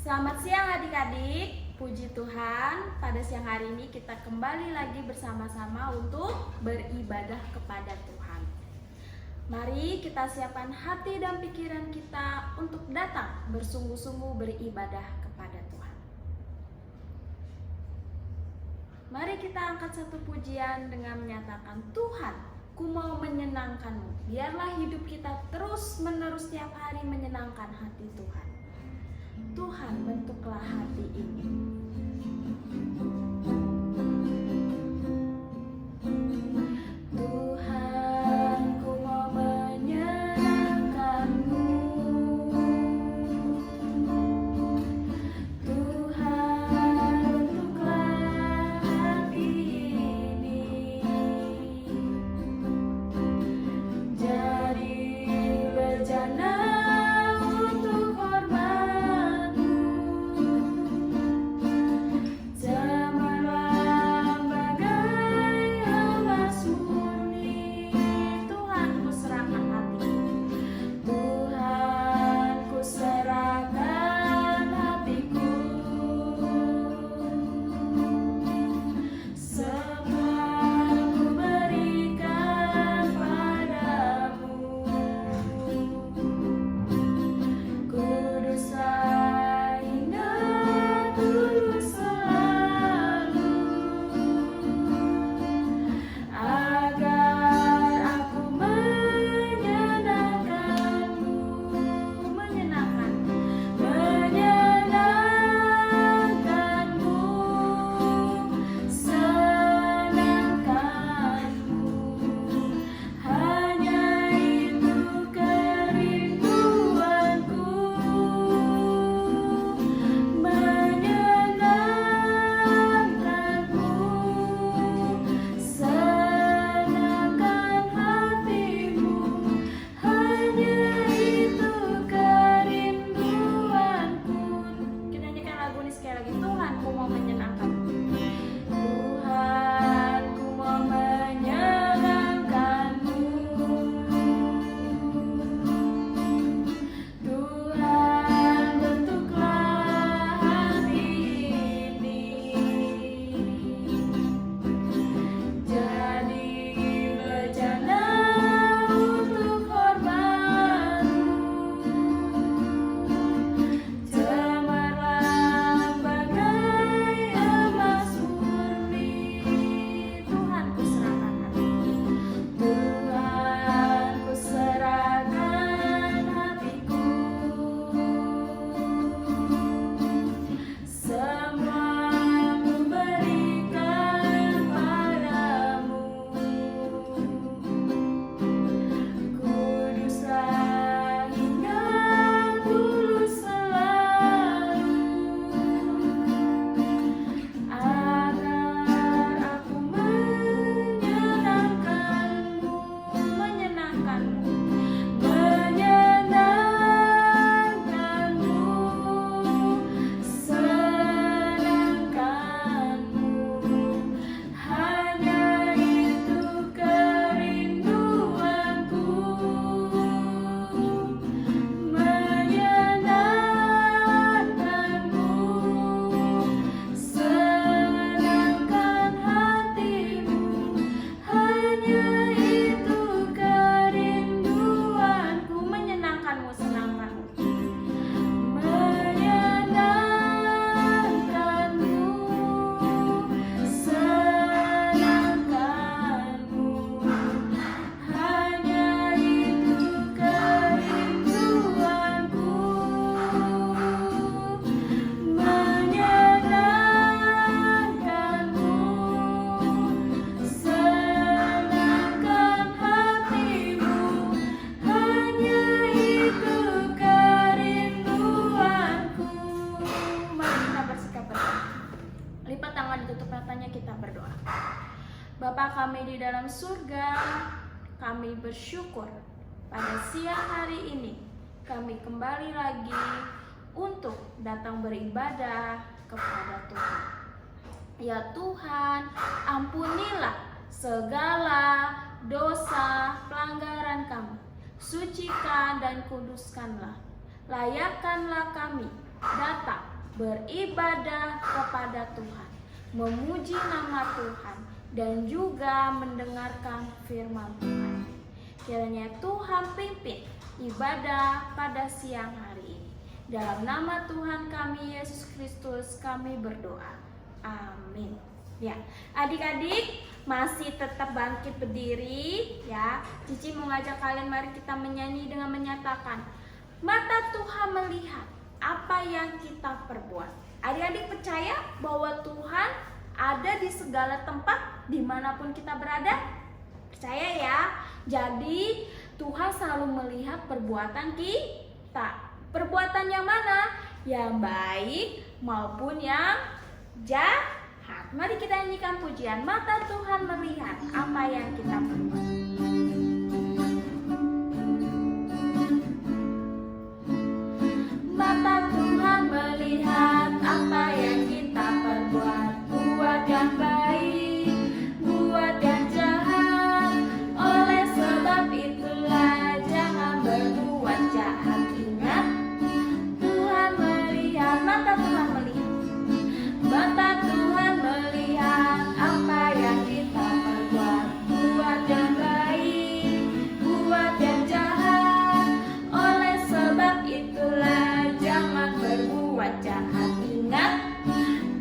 Selamat siang adik-adik, puji Tuhan. Pada siang hari ini kita kembali lagi bersama-sama untuk beribadah kepada Tuhan. Mari kita siapkan hati dan pikiran kita untuk datang bersungguh-sungguh beribadah kepada Tuhan. Mari kita angkat satu pujian dengan menyatakan, Tuhan, ku mau menyenangkan-Mu. Biarlah hidup kita terus-menerus setiap hari menyenangkan hati Tuhan. Tuhan, bentuklah hati ini. Tuhan, ku mau menyenangkan-Mu. Tuhan, bentuklah hati ini. Jadi bejana untuk hormat, cemerlang bagai emas murni. Tuhan, ku serahkan hati. Tuhan, ku serahkan hatiku. Semua ku berikan padamu. Kuduslah hingga tulus selalu, agar aku menyenangkan-Mu. Menyenangkan-Mu, senangkan-Mu. Hanya itu kerinduanku. Menyenangkan-Mu, senangkan hatimu. Hanya itu kerinduanku. Kita nyanyikan lagu ini sekali lagi. Tuhan, ku mau menyenangkan-Mu. Tuhan, ku mau menyenangkan-Mu. Tuhan, bentuklah hati ini. Jadi bejana untuk hormat-Mu, cemerlang bagai emas murni. Tuhan, ku serahkan hati. Tuhan, ku serahkan hatiku. Semua ku berikan padamu. Kuduslah hingga tulus selalu, agar aku menyenangkan-Mu. Menyenangkan-Mu, menyenangkan-Mu, senangkan-Mu. Hanya itu kerinduanku. Menyenangkan-Mu, senangkan hatimu. Hanya itu kerinduanku. Menyenangkan-Mu, senangkan-Mu. Menyenangkan-Mu, senangkan-Mu. Hanya itu kerinduanku. Menyenangkan-Mu, senangkan hatimu. Hanya itu kerinduanku. Mari kita bersikap berdoa. Lipat tangan, ditutup matanya, kita berdoa. Bapa kami di dalam surga, kami bersyukur pada siang hari ini kami kembali lagi untuk datang beribadah kepada Tuhan. Ya Tuhan, ampunilah segala dosa pelanggaran kami. Sucikan dan kuduskanlah. Layakkanlah kami datang beribadah kepada Tuhan, memuji nama Tuhan, dan juga mendengarkan firman Tuhan. Kiranya Tuhan pimpin ibadah pada siang hari ini. Dalam nama Tuhan kami Yesus Kristus kami berdoa. Amin. Ya, adik-adik masih tetap bangkit berdiri ya. Cici mau ngajak kalian, mari kita menyanyi dengan menyatakan, mata Tuhan melihat apa yang kita perbuat. Adik-adik percaya bahwa Tuhan ada di segala tempat dimanapun kita berada? Percaya ya. Jadi Tuhan selalu melihat perbuatan kita. Perbuatan yang mana? Yang baik maupun yang jahat. Mari kita nyanyikan pujian, mata Tuhan melihat apa yang kita perbuat. Mata Tuhan melihat apa yang kita perbuat, buat yang baik, buat yang jahat. Oleh sebab itulah jangan berbuat jahat. Ingat, Tuhan melihat, mata Tuhan melihat, mata Tuhan melihat apa yang kita perbuat, buat yang baik, buat yang jahat. Oleh sebab itulah jangan berbuat jahat. Ingat,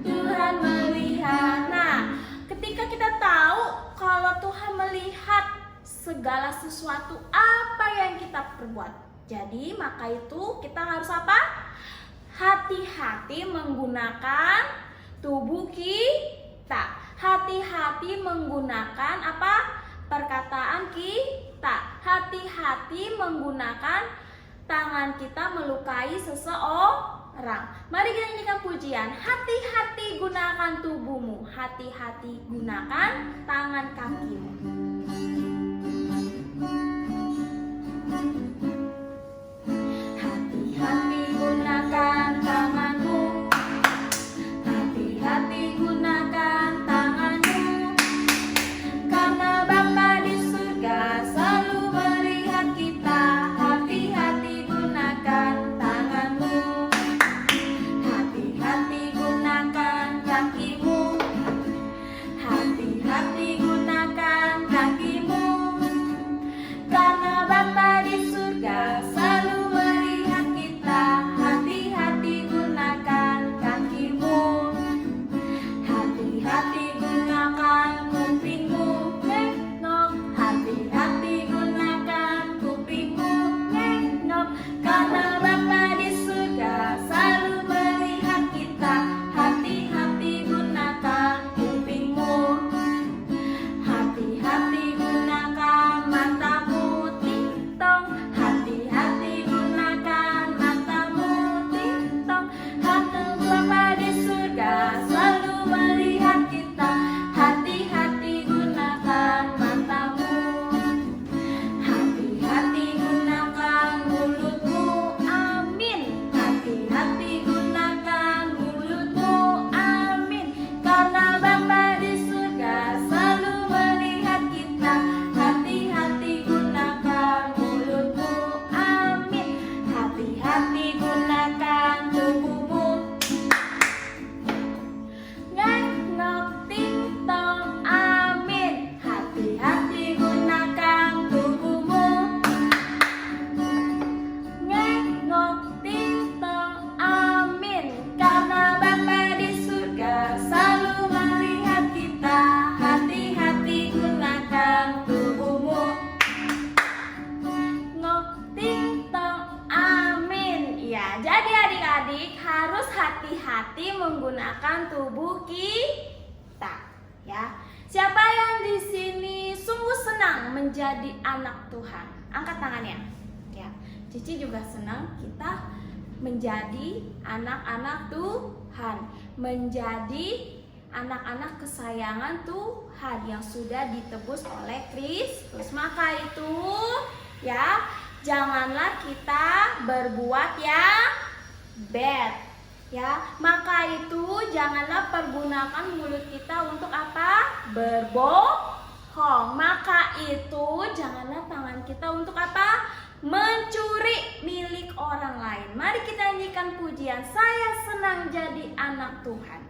Tuhan melihat. Nah, ketika kita tahu kalau Tuhan melihat segala sesuatu apa yang kita perbuat, jadi maka itu kita harus apa? Hati-hati menggunakan tubuh kita. Hati-hati menggunakan apa? Perkataan kita. Hati-hati menggunakan tangan kita melukai seseorang. Mari kita nyanyikan pujian. Hati-hati gunakan tubuhmu, hati-hati gunakan tangan kakimu. Hati-hati gunakan tanganmu, hati-hati gunakan tanganmu, karena Bapa di surga selalu melihat kita. Hati-hati gunakan tanganmu, hati-hati gunakan kakimu, hati-hati gunakan kakimu, karena Bapa di surga selalu melihat kita. Hati-hati gunakan kakimu, hati-hati gunakan kupingmu, nengok. Hati-hati gunakan kupingmu, nengok, karena Bapa di surga selalu melihat kita. Hati-hati gunakan kupingmu, hati-hati gunakan matamu, ting-tong. Hati-hati gunakan matamu, ting-tong, karena Bapa di surga selalu melihat kita. Hati-hati gunakan matamu, hati-hati gunakan mulutmu, amin. Hati-hati gunakan mulutmu, amin, karena Bapa di surga selalu melihat kita. Hati-hati gunakan mulutmu, amin. Hati-hati gunakan tubuhmu, nengok, ting-tong, amin. Hati-hati gunakan tubuhmu, nengok, ting-tong, amin, karena Bapa di surga selalu melihat kita. Hati-hati gunakan tubuhmu, ngok, ting-tong, amin. Ya, jadi adik-adik harus hati-hati menggunakan tubuh kita. Ya, siapa yang di sini sungguh senang menjadi anak Tuhan? Angkat tangannya. Ya, Cici juga senang kita menjadi anak-anak Tuhan, menjadi anak-anak kesayangan Tuhan yang sudah ditebus oleh Kristus. Maka itu ya, janganlah kita berbuat yang bad. Ya, maka itu janganlah pergunakan mulut kita untuk apa? Berbohong. Maka itu janganlah tangan kita untuk apa? mencuri milik orang lain. Mari kita nyanyikan pujian, saya senang jadi anak Tuhan.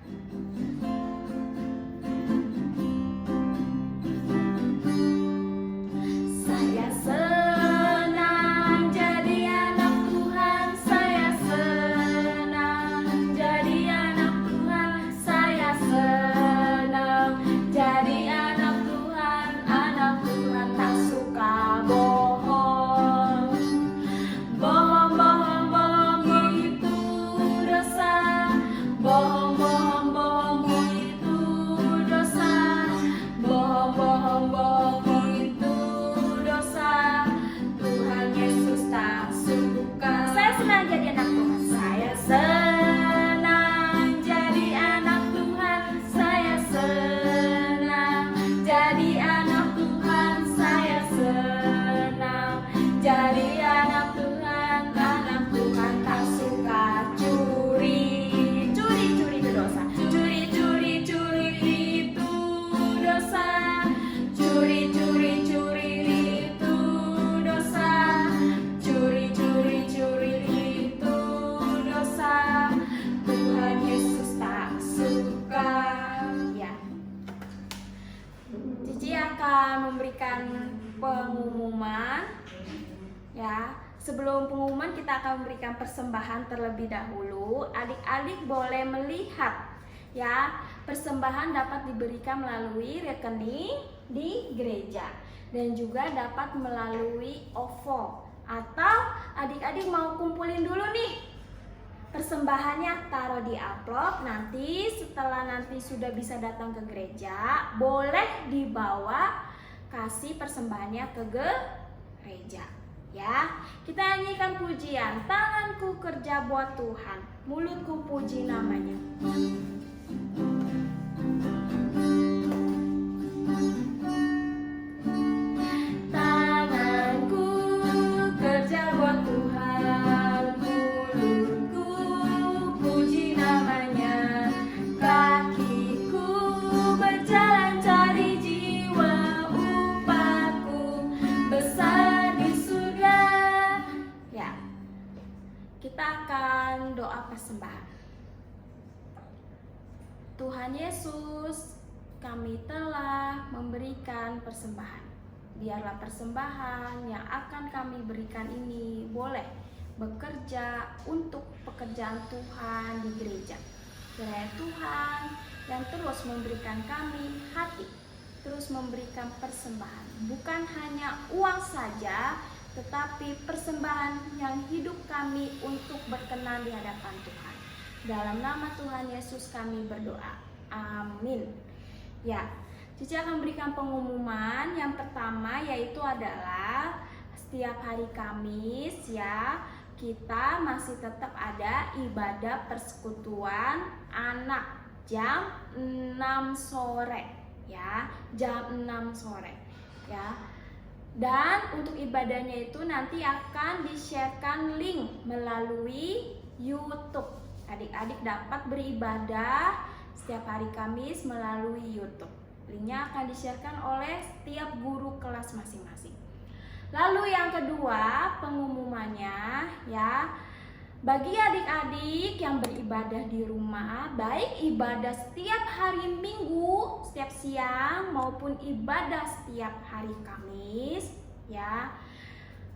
Saya senang jadi anak Tuhan, saya senang jadi anak Tuhan, saya senang jadi anak Tuhan tak suka bohong. Bohong itu dosa, bohong itu dosa, bohong itu dosa. Tuhan Yesus tak suka. Saya senang jadi anak Tuhan, saya senang jadi anak Tuhan, saya senang jadi anak Tuhan, saya senang jadi anak Tuhan tak suka curi. Curi itu dosa, curi itu dosa, curi itu dosa, curi itu dosa. Tuhan Yesus tak suka. Ya, Cici akan memberikan pengumuman. Ya, sebelum pengumuman kita akan memberikan persembahan terlebih dahulu. Adik-adik boleh melihat, ya, persembahan dapat diberikan melalui rekening di gereja dan juga dapat melalui OVO. Atau adik-adik mau kumpulin dulu nih persembahannya, taruh di amplop. Nanti setelah sudah bisa datang ke gereja, boleh dibawa kasih persembahannya ke gereja. Ya, kita nyanyikan pujian, tanganku kerja buat Tuhan, mulutku puji namanya. Tanganku kerja buat Tuhan, mulutku puji namanya, kakiku berjalan cari jiwa, upahku besar di surga. Ya, kita akan doa persembahan. Tuhan Yesus, kami telah memberikan persembahan. Biarlah persembahan yang akan kami berikan ini boleh bekerja untuk pekerjaan Tuhan di gereja. Kiranya Tuhan yang terus memberikan kami hati, terus memberikan persembahan. Bukan hanya uang saja, tetapi persembahan yang hidup kami untuk berkenan di hadapan Tuhan. Dalam nama Tuhan Yesus kami berdoa. Amin. Ya, Cici akan berikan pengumuman. Yang pertama yaitu adalah setiap hari Kamis, ya, kita masih tetap ada ibadah persekutuan anak jam 6 sore, ya, jam 6 sore, ya. Dan untuk ibadahnya itu nanti akan di-sharekan link melalui YouTube. Adik-adik dapat beribadah setiap hari Kamis melalui YouTube. Linknya akan di-sharekan oleh setiap guru kelas masing-masing. Lalu yang kedua pengumumannya, ya, bagi adik-adik yang beribadah di rumah, baik ibadah setiap hari Minggu, setiap siang, maupun ibadah setiap hari Kamis, ya,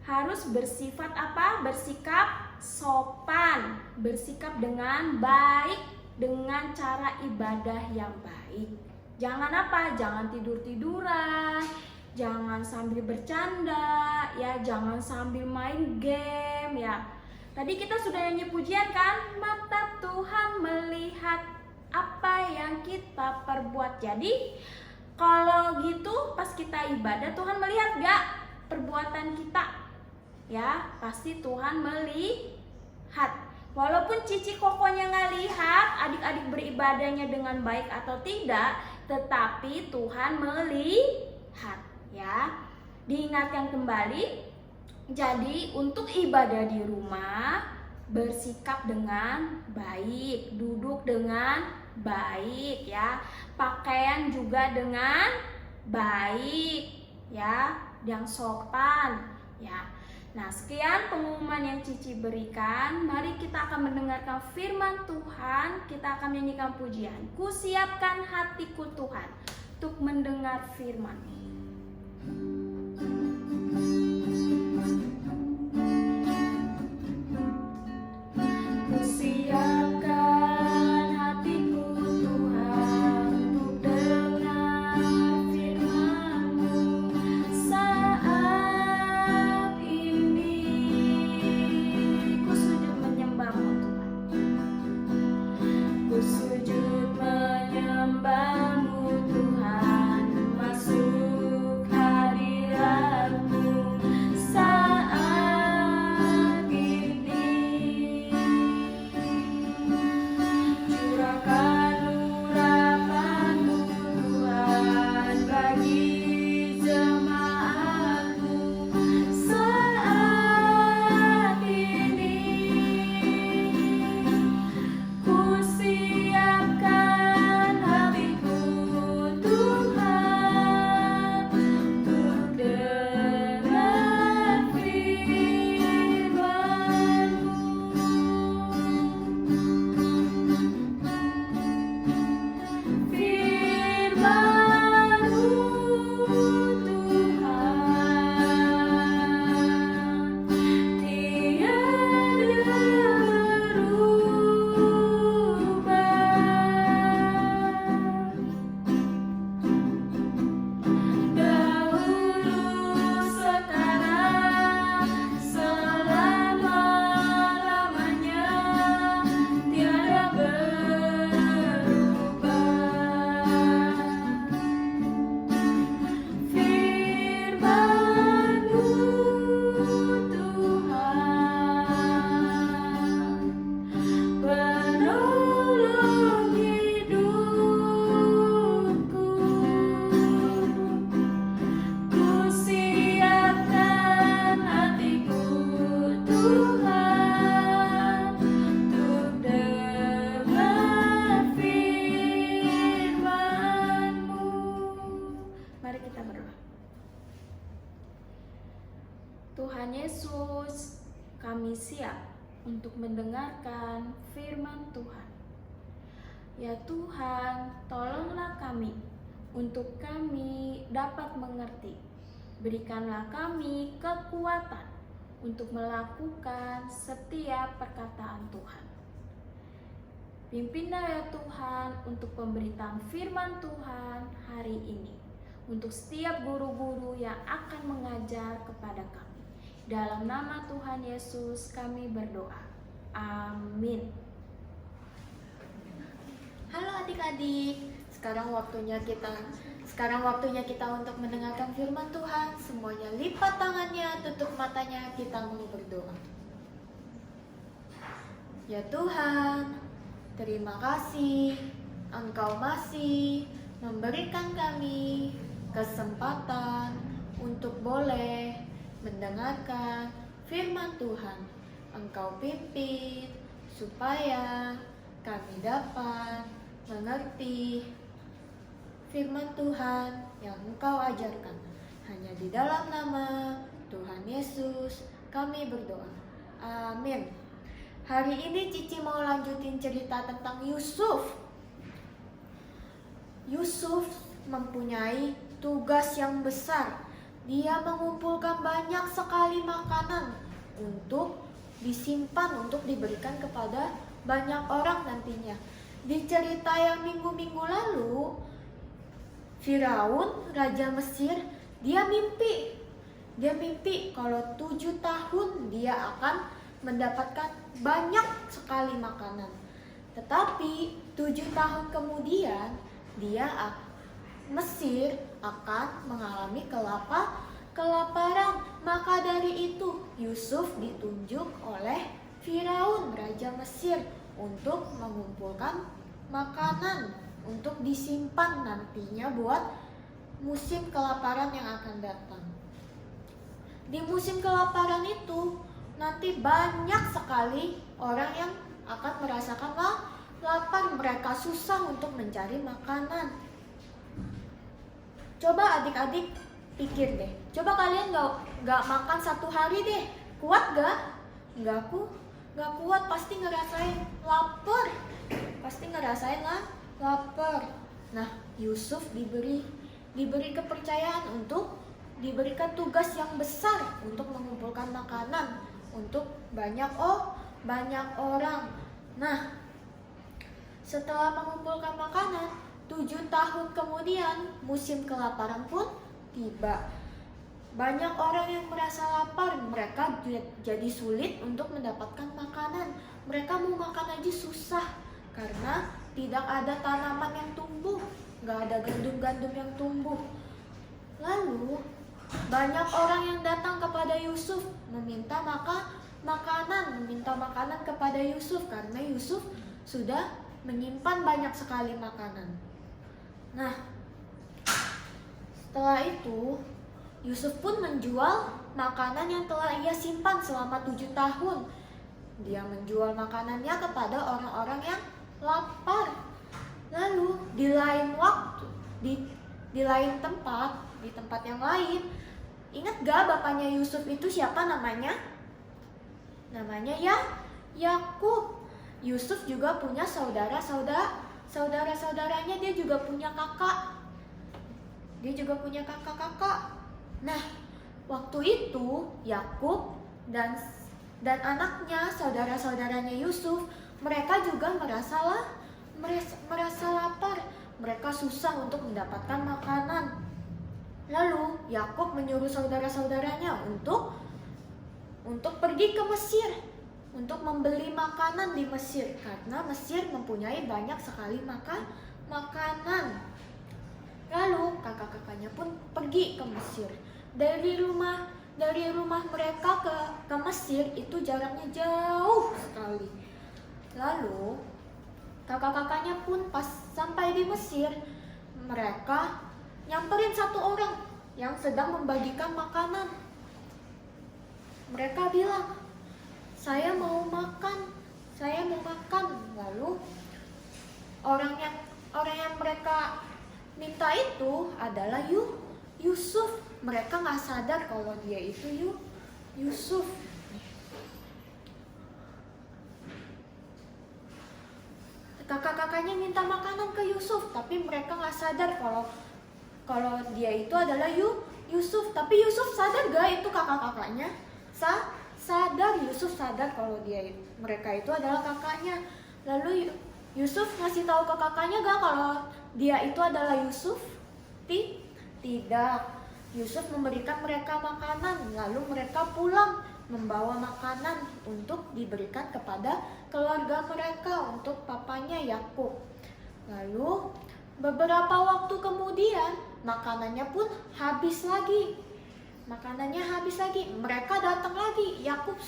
harus bersifat apa? Bersikap sopan, bersikap dengan baik, dengan cara ibadah yang baik. Jangan apa? Jangan tidur-tiduran, jangan sambil bercanda, ya, jangan sambil main game, ya. Tadi kita sudah nyanyi pujian kan? Mata Tuhan melihat apa yang kita perbuat. Jadi kalau gitu pas kita ibadah, Tuhan melihat gak perbuatan kita? Ya, pasti Tuhan melihat. Walaupun Cici Kokonya nggak lihat adik-adik beribadahnya dengan baik atau tidak, tetapi Tuhan melihat, ya. Diingatkan kembali, jadi untuk ibadah di rumah bersikap dengan baik, duduk dengan baik, ya, pakaian juga dengan baik, ya, yang sopan, ya. Nah, sekian pengumuman yang Cici berikan. Mari kita akan mendengarkan firman Tuhan. Kita akan menyanyikan pujian. Ku siapkan hatiku Tuhan untuk mendengar firman. Ku siapkan hatiku Tuhan untuk dengar firman-Mu saat ini. Ku sujud menyembah-Mu Tuhan. Ku sujud menyembah-Mu Tuhan, masuk hadirat-Mu saat ini. Curahkan urapan-Mu Tuhan bagi jemaat-Mu saat ini. Ku siapkan hatiku Tuhan untuk dengar firman-Mu. Firman-Mu Tuhan tiada berubah. Dahulu, sekarang, selama-lamanya tiada berubah. Firman-Mu Tuhan penolong hidupku. Ku siapkan hatiku Tuhan untuk dengar firman-Mu. Mari kita berdoa. Tuhan Yesus, kami siap untuk mendengarkan firman Tuhan. Ya Tuhan, tolonglah kami untuk kami dapat mengerti. Berikanlah kami kekuatan untuk melakukan setiap perkataan Tuhan. Pimpinlah ya Tuhan untuk pemberitaan firman Tuhan hari ini. Untuk setiap guru-guru yang akan mengajar kepada kami. Dalam nama Tuhan Yesus kami berdoa. Amin. Halo adik-adik, sekarang waktunya kita untuk mendengarkan firman Tuhan. Semuanya lipat tangannya, tutup matanya, kita mau berdoa. Ya Tuhan, terima kasih Engkau masih memberikan kami kesempatan untuk boleh mendengarkan firman Tuhan. Engkau pimpin supaya kami dapat mengerti firman Tuhan yang Engkau ajarkan. Hanya di dalam nama Tuhan Yesus kami berdoa. Amin. Hari ini Cici mau lanjutin cerita tentang Yusuf. Yusuf mempunyai tugas yang besar. Dia mengumpulkan banyak sekali makanan untuk disimpan, untuk diberikan kepada banyak orang nantinya. Di cerita yang minggu-minggu lalu, Firaun, Raja Mesir, dia mimpi kalau 7 tahun dia akan mendapatkan banyak sekali makanan. Tetapi 7 tahun kemudian Mesir akan mengalami kelaparan. Maka dari itu Yusuf ditunjuk oleh Firaun, Raja Mesir, untuk mengumpulkan makanan untuk disimpan nantinya buat musim kelaparan yang akan datang. Di musim kelaparan itu nanti banyak sekali orang yang akan merasakan lapar. Mereka susah untuk mencari makanan. Coba adik-adik pikir deh, coba kalian gak makan 1 hari deh, Kuat gak? Gak kuat, pasti ngerasain lapar. Lapar. Nah, Yusuf diberi kepercayaan untuk diberikan tugas yang besar untuk mengumpulkan makanan untuk banyak orang. Nah, setelah mengumpulkan makanan, 7 tahun kemudian musim kelaparan pun tiba. Banyak orang yang merasa lapar, mereka jadi sulit untuk mendapatkan makanan. Mereka mau makan aja susah karena tidak ada tanaman yang tumbuh, nggak ada gandum-gandum yang tumbuh. Lalu banyak orang yang datang kepada Yusuf meminta makanan kepada Yusuf karena Yusuf sudah menyimpan banyak sekali makanan. Nah, setelah itu Yusuf pun menjual makanan yang telah ia simpan selama 7 tahun. Dia menjual makanannya kepada orang-orang yang lapar. Lalu di lain waktu, di lain tempat, di tempat yang lain, ingat gak bapaknya Yusuf itu siapa namanya? Namanya Yakub. Yusuf juga punya saudara-saudaranya, dia juga punya kakak. Nah, waktu itu Yakub dan anaknya, saudara-saudaranya Yusuf, mereka juga merasa lapar. Mereka susah untuk mendapatkan makanan. Lalu Yakub menyuruh saudara-saudaranya untuk pergi ke Mesir untuk membeli makanan di Mesir karena Mesir mempunyai banyak sekali makanan. Lalu kakak-kakaknya pun pergi ke Mesir. Dari rumah mereka ke Mesir itu jaraknya jauh sekali. Lalu kakak-kakaknya pun pas sampai di Mesir, mereka nyamperin satu orang yang sedang membagikan makanan. Mereka bilang, saya mau makan. Lalu orang yang mereka minta itu adalah Yusuf. Mereka nggak sadar kalau dia itu Yusuf. Kakak-kakaknya minta makanan ke Yusuf, tapi mereka nggak sadar kalau dia itu adalah Yusuf. Tapi Yusuf sadar gak itu kakak-kakaknya? Sadar. Yusuf sadar kalau mereka itu adalah kakaknya. Lalu Yusuf ngasih tahu ke kakaknya gak kalau dia itu adalah Yusuf? Tidak. Yusuf memberikan mereka makanan, lalu mereka pulang membawa makanan untuk diberikan kepada keluarga mereka, untuk papanya Yakub. Lalu beberapa waktu kemudian makanannya pun habis lagi. Mereka datang lagi. Yakub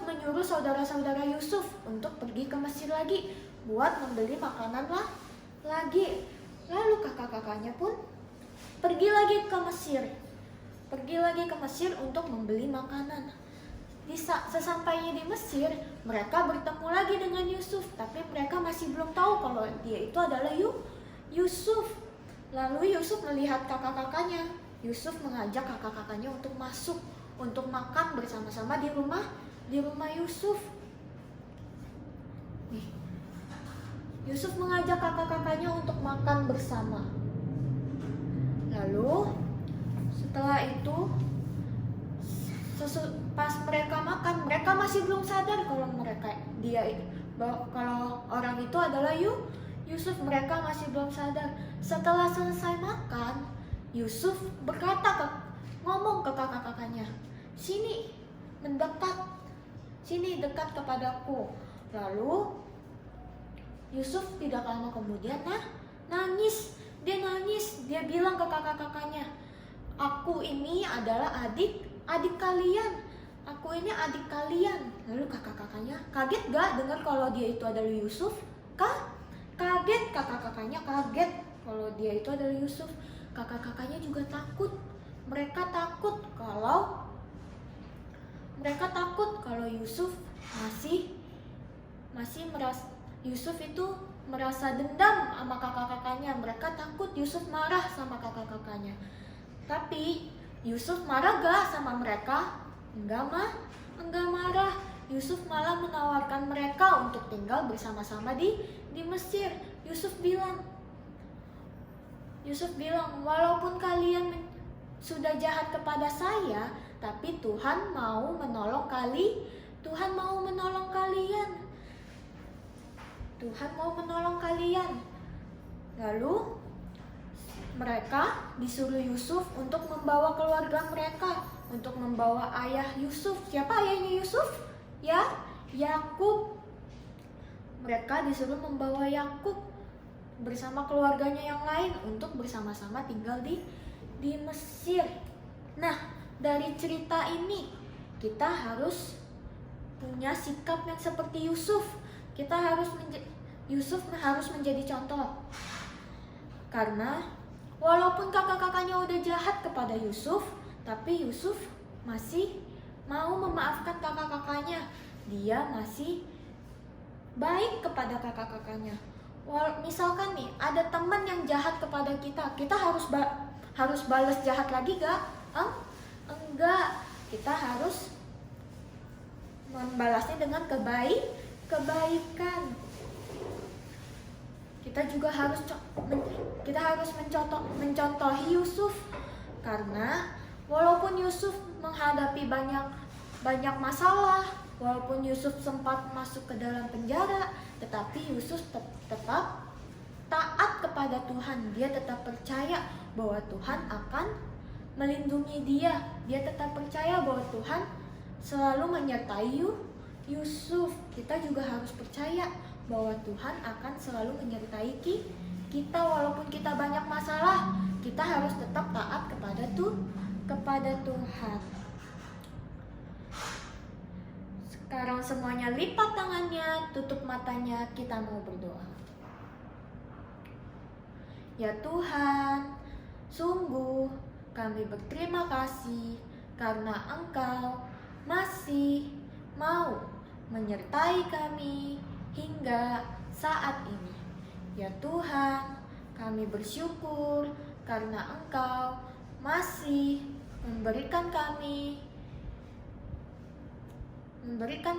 menyuruh saudara-saudara Yusuf untuk pergi ke Mesir lagi buat membeli makanan lagi. Lalu kakak-kakaknya pun pergi lagi ke Mesir untuk membeli makanan. Sesampainya di Mesir, mereka bertemu lagi dengan Yusuf, tapi mereka masih belum tahu kalau dia itu adalah Yusuf. Lalu Yusuf melihat kakak-kakaknya. Yusuf mengajak kakak-kakaknya untuk masuk, untuk makan bersama-sama di rumah Yusuf. Yusuf mengajak kakak-kakaknya untuk makan bersama. Lalu setelah itu, pas mereka makan, mereka masih belum sadar kalau orang itu adalah Yusuf. Mereka masih belum sadar. Setelah selesai makan, Yusuf ngomong ke kakak-kakaknya, sini dekat kepadaku. Lalu Yusuf tidak lama kemudian nangis. Dia bilang ke kakak-kakaknya, aku ini adalah adik kalian. Lalu kakak-kakaknya kaget gak dengar kalau dia itu adalah Yusuf? Kaget, kakak-kakaknya kaget kalau dia itu adalah Yusuf. Kakak-kakaknya juga takut. Mereka takut kalau Yusuf merasa dendam sama kakak-kakaknya. Mereka takut Yusuf marah sama kakak-kakaknya. Tapi Yusuf marah gak sama mereka? Enggak marah. Yusuf malah menawarkan mereka untuk tinggal bersama-sama di Mesir. Yusuf bilang, walaupun kalian sudah jahat kepada saya, tapi Tuhan mau menolong kalian. Tuhan mau menolong kalian. Lalu mereka disuruh Yusuf untuk membawa keluarga mereka, untuk membawa ayah Yusuf. Siapa ayahnya Yusuf? Ya, Yakub. Mereka disuruh membawa Yakub bersama keluarganya yang lain untuk bersama-sama tinggal di Mesir. Nah, dari cerita ini kita harus punya sikap yang seperti Yusuf. Yusuf harus menjadi contoh. Karena walaupun kakak-kakaknya udah jahat kepada Yusuf, tapi Yusuf masih mau memaafkan kakak-kakaknya. Dia masih baik kepada kakak-kakaknya. Misalkan nih, ada teman yang jahat kepada kita, kita harus balas jahat lagi gak? Enggak. Kita harus membalasnya dengan kebaikan. Kita juga harus mencontohi Yusuf, karena walaupun Yusuf menghadapi banyak masalah, walaupun Yusuf sempat masuk ke dalam penjara, tetapi Yusuf tetap taat kepada Tuhan. Dia tetap percaya bahwa Tuhan akan melindungi dia. Dia tetap percaya bahwa Tuhan selalu menyertai Yusuf. Kita juga harus percaya bahwa Tuhan akan selalu menyertai kita. Walaupun kita banyak masalah, kita harus tetap taat kepada Tuhan. Sekarang semuanya lipat tangannya, tutup matanya, kita mau berdoa. Ya Tuhan, sungguh kami berterima kasih karena Engkau masih mau menyertai kami hingga saat ini. Ya Tuhan, kami bersyukur karena Engkau masih memberikan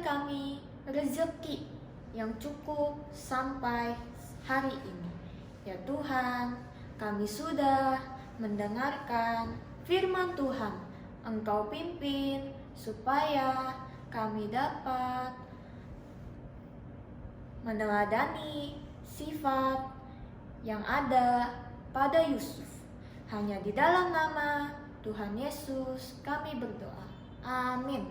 kami rezeki yang cukup sampai hari ini. Ya Tuhan, kami sudah mendengarkan firman Tuhan. Engkau pimpin supaya kami dapat meneladani sifat yang ada pada Yusuf. Hanya di dalam nama Tuhan Yesus kami berdoa. Amin.